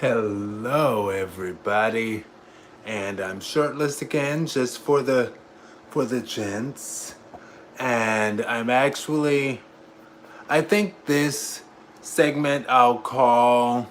Hello, everybody, and I'm shirtless again, just for the gents. And I think this segment I'll call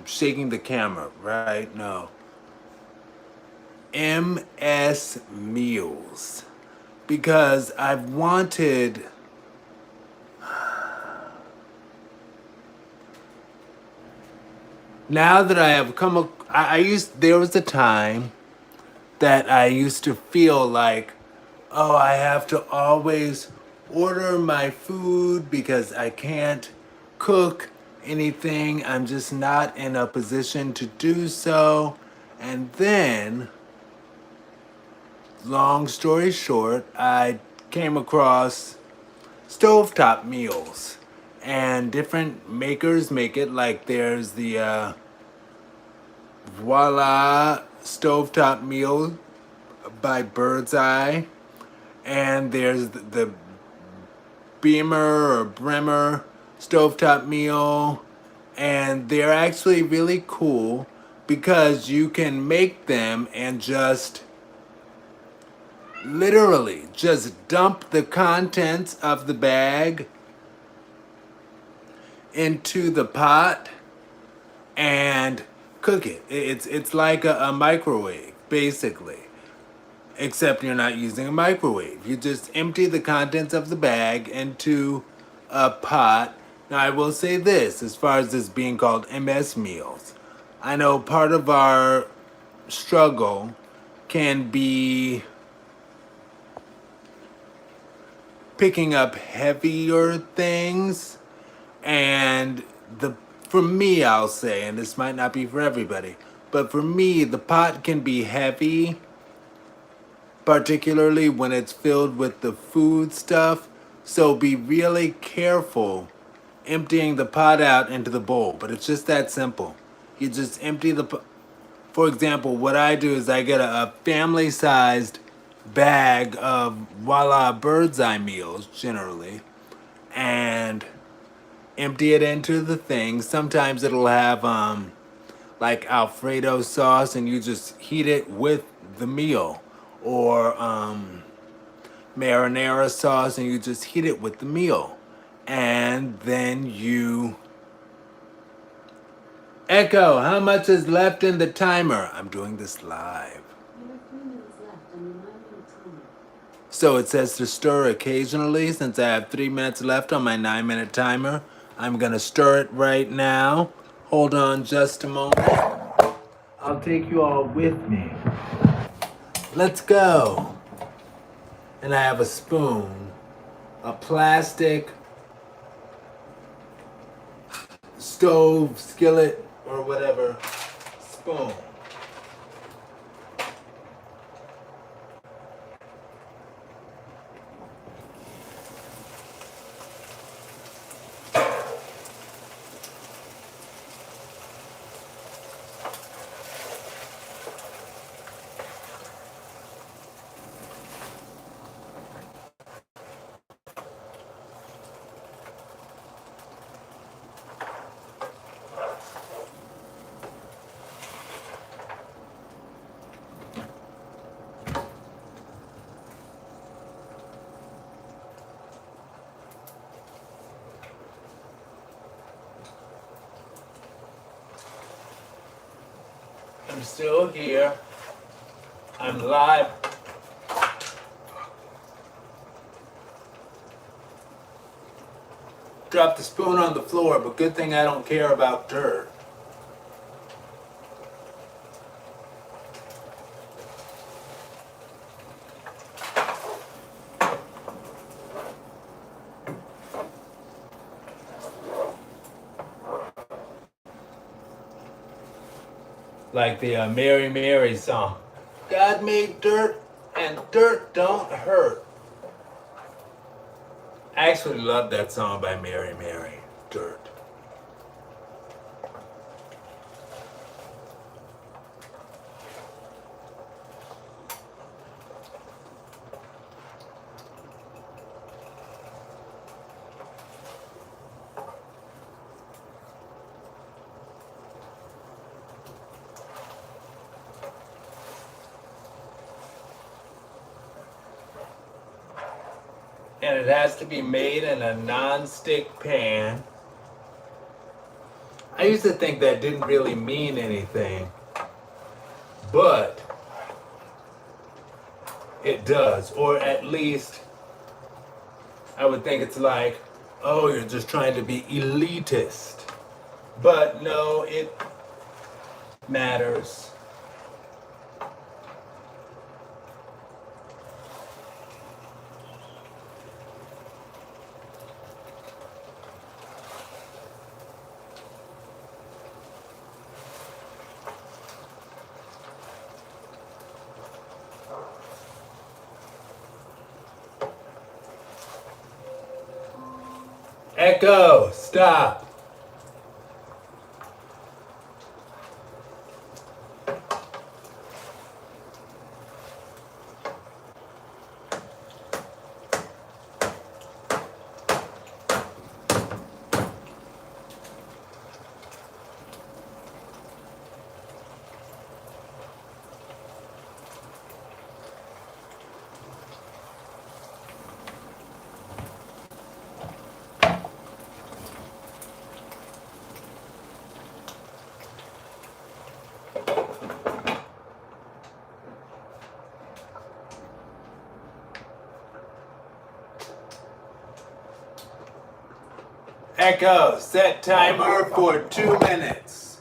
"Shaking the Camera." Right? No, MS Meals, because I've wanted. Now that I have there was a time that I used to feel like, oh, I have to always order my food because I can't cook anything. I'm just not in a position to do so. And then, long story short, I came across stovetop meals. And different makers make it, like there's the Voila stovetop meal by Bird's Eye, and there's the Beamer or Bremer stovetop meal, and they're actually really cool because you can make them and just literally just dump the contents of the bag into the pot and cook it. It's like a microwave basically. Except you're not using a microwave. You just empty the contents of the bag into a pot. Now, I will say this as far as this being called MS meals. I know part of our struggle can be picking up heavier things. And for me, I'll say, and this might not be for everybody, but for me, the pot can be heavy, particularly when it's filled with the food stuff. So be really careful emptying the pot out into the bowl. But it's just that simple. You just empty For example, what I do is I get a family sized bag of Voila Bird's Eye meals, generally, and empty it into the thing. Sometimes it'll have like Alfredo sauce, and you just heat it with the meal, or marinara sauce, and you just heat it with the meal. And then you Echo, how much is left in the timer? I'm doing this live. You have 3 minutes left on your 9-minute timer. So it says to stir occasionally. Since I have 3 minutes left on my 9-minute timer, I'm gonna stir it right now. Hold on just a moment. I'll take you all with me. Let's go. And I have a spoon, a plastic stove, skillet, or whatever spoon. I'm still here. I'm live. Dropped the spoon on the floor, but good thing I don't care about dirt. Like the Mary Mary song. God made dirt and dirt don't hurt. I actually love that song by Mary Mary, Dirt. And it has to be made in a non-stick pan. I used to think that didn't really mean anything, but it does. Or at least I would think it's like, oh, you're just trying to be elitist. But no, it matters. Echo, stop. Echo, set timer for 2 minutes.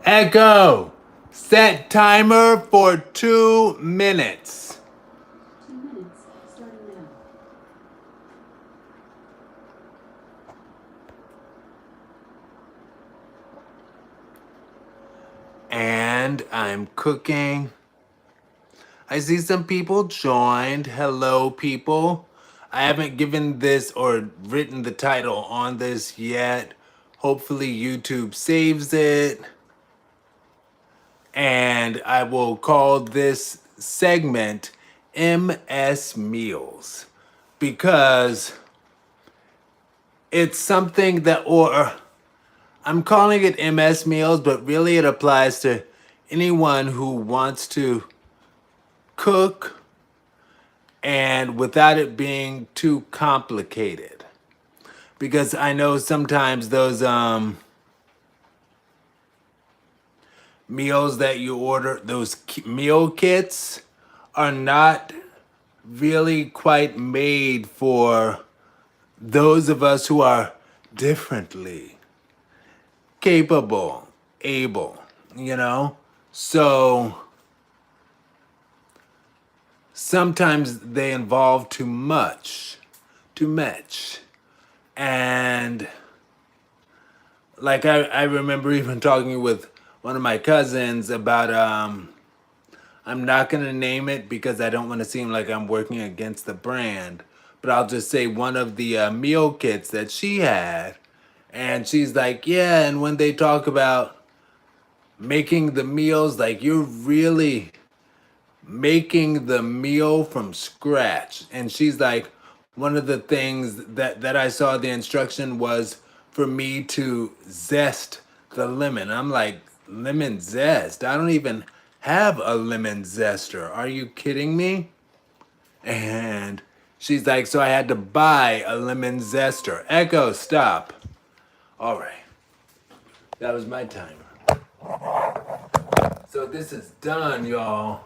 Echo, set timer for 2 minutes. 2 minutes, starting now. And I'm cooking. I see some people joined. Hello, people. I haven't given this or written the title on this yet. Hopefully, YouTube saves it. And I will call this segment MS Meals because it's something that, or I'm calling it MS Meals, but really it applies to anyone who wants to cook and without it being too complicated. Because I know sometimes those meals that you order, those meal kits, are not really quite made for those of us who are differently capable, able, you know? So sometimes they involve too much. And like I remember even talking with one of my cousins about I'm not gonna name it because I don't want to seem like I'm working against the brand, but I'll just say one of the meal kits that she had, and she's like, yeah, and when they talk about making the meals, like you're really making the meal from scratch. And she's like, one of the things that I saw the instruction was for me to zest the lemon. I'm like, lemon zest? I don't even have a lemon zester. Are you kidding me? And she's like, so I had to buy a lemon zester. Echo, stop. All right. That was my timer. So this is done, y'all.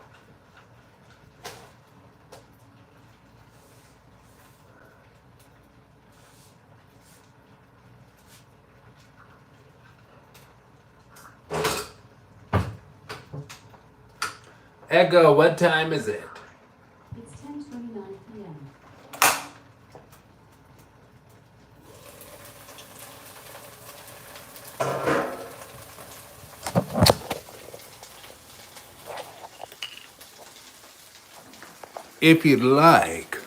Echo, what time is it? It's 10:29 p.m. If you'd like,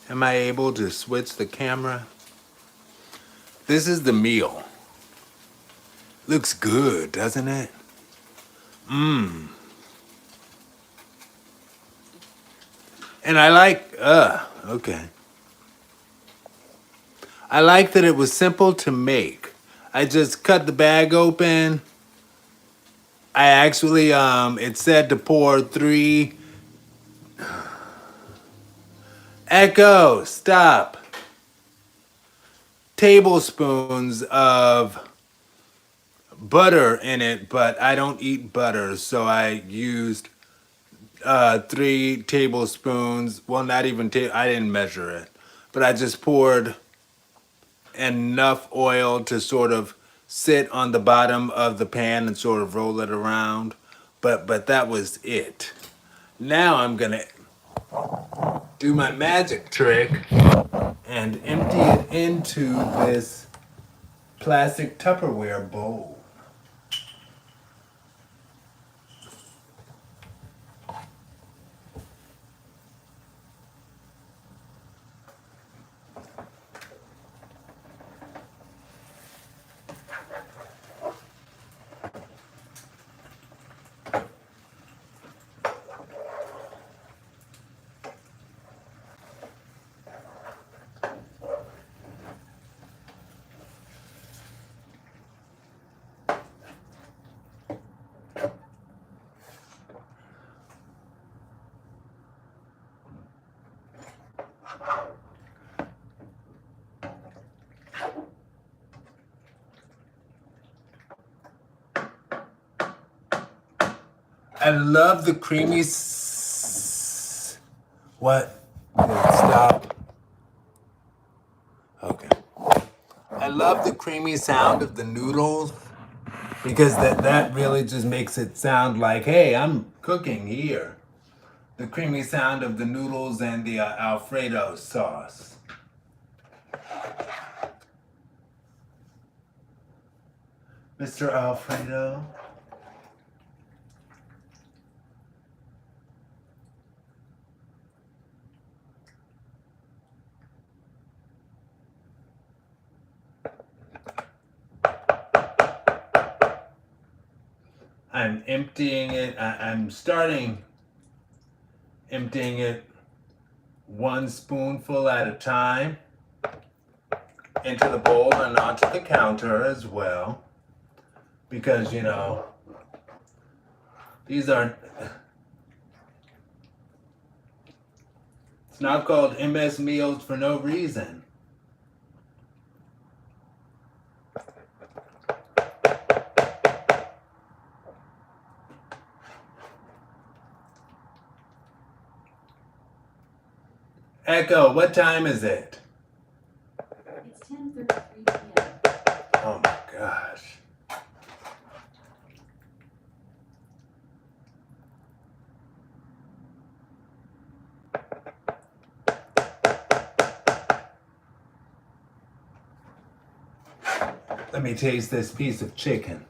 am I able to switch the camera? This is the meal. Looks good, doesn't it? And I like, okay. I like that it was simple to make. I just cut the bag open. I actually, it said to pour 3 Echo, stop. Tablespoons of butter in it, but I don't eat butter, so I used 3 tablespoons. Well, not even, I didn't measure it, but I just poured enough oil to sort of sit on the bottom of the pan and sort of roll it around. But that was it. Now I'm gonna do my magic trick and empty it into this plastic Tupperware bowl. I love the creamy. What? Did it stop? Okay. I love the creamy sound of the noodles because that really just makes it sound like, hey, I'm cooking here. The creamy sound of the noodles and the Alfredo sauce. Mr. Alfredo. I'm emptying it. I'm starting emptying it 1 spoonful at a time into the bowl and onto the counter as well. Because, you know, these aren't. It's not called MS Meals for no reason. Echo, what time is it? It's 10:33 p.m. Oh my gosh. Let me taste this piece of chicken.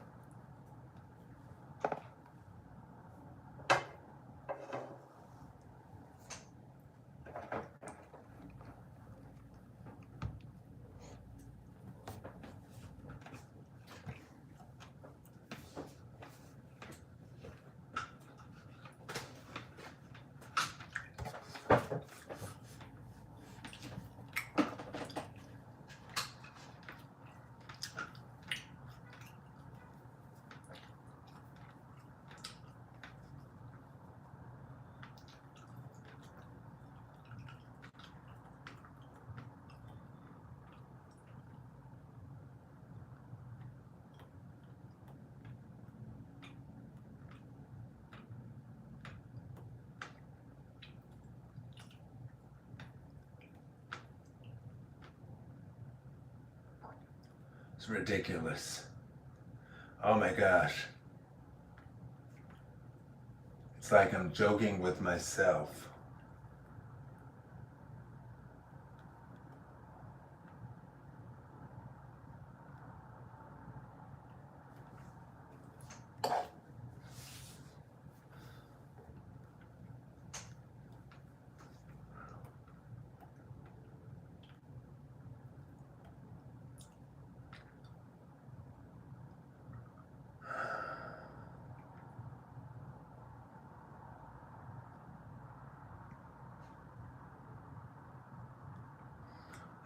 It's ridiculous. Oh my gosh. It's like I'm joking with myself.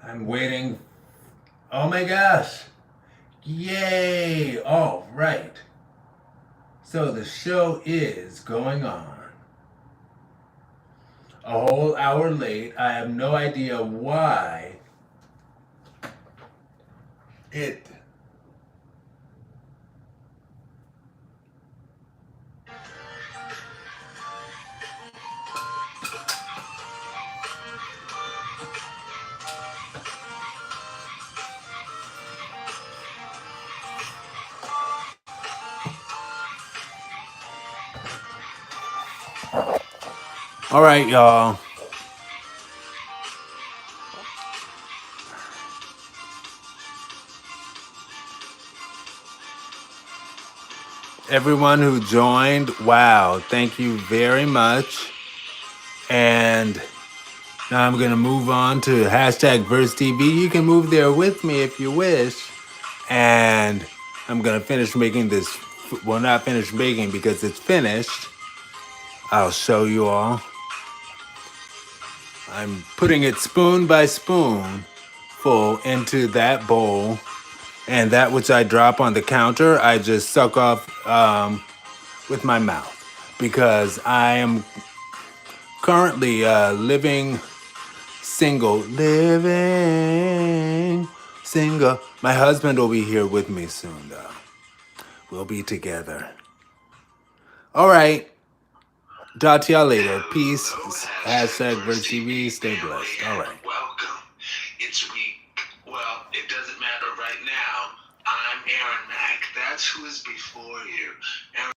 I'm waiting. Oh my gosh. Yay. All right. So the show is going on. A whole hour late. I have no idea why it. All right, y'all. Everyone who joined, wow, thank you very much. And now I'm going to move on to hashtag Verse TV. You can move there with me if you wish. And I'm going to finish making this. Well, not finish making because it's finished. I'll show you all. I'm putting it spoon by spoon full into that bowl. And that which I drop on the counter, I just suck off with my mouth. Because I am currently living single. Living single. My husband will be here with me soon, though. We'll be together. All right. Talk to y'all later. Peace. Hashtag Verse TV. Stay blessed. All right. Welcome. It's week. Well, it doesn't matter right now. I'm Aaron Mack. That's who is before you. Aaron